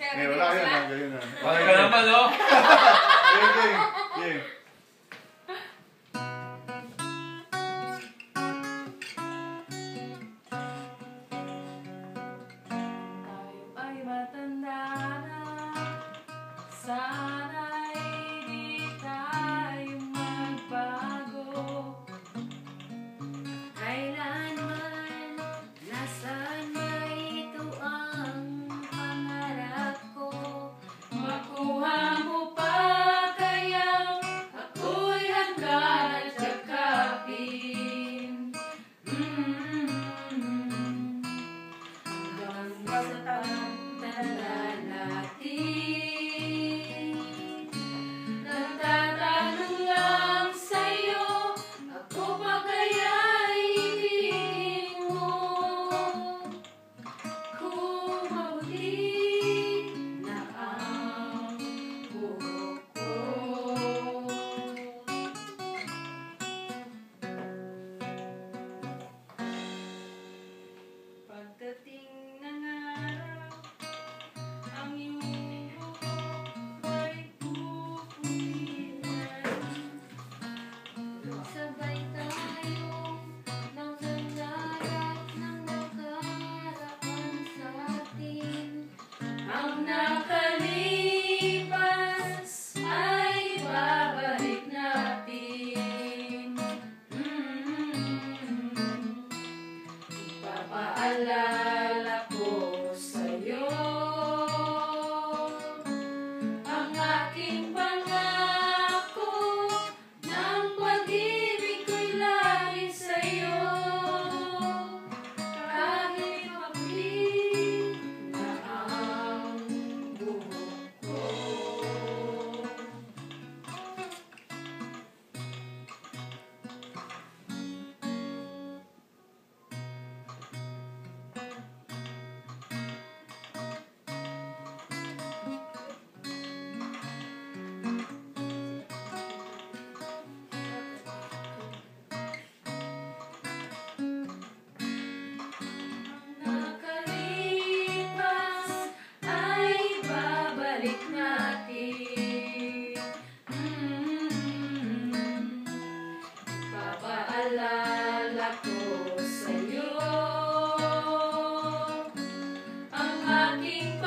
Eh, wala yun. Ganyan na. Bakit ka naman, no? Game. Tayo ay matanda na, sana'y di tayo magbago. Kailanman, nasaan man ito ang pangarap ko. Makuha mo pa kaya ako'y handa na yakapin. Hanggang sa tanda natin, nagtatanong lang sa'yo, ako pa kaya'y ibigin mo? Kung mabuti na ang buhok ko. Pagdating ng araw, ang iyong buhok ay pupulitan. Sabay tayong nangangarap ng nakaraan sa atin. Ang nakalipas ay babalik natin. Ipapaalala ko sa'yo ang aking pangako ng pag-ibig ko'y lagi sa'yo. Kahit maplit na ang buhok ko. Nakalipas ay babalik natin. Papaalala ko sa'yo ang aking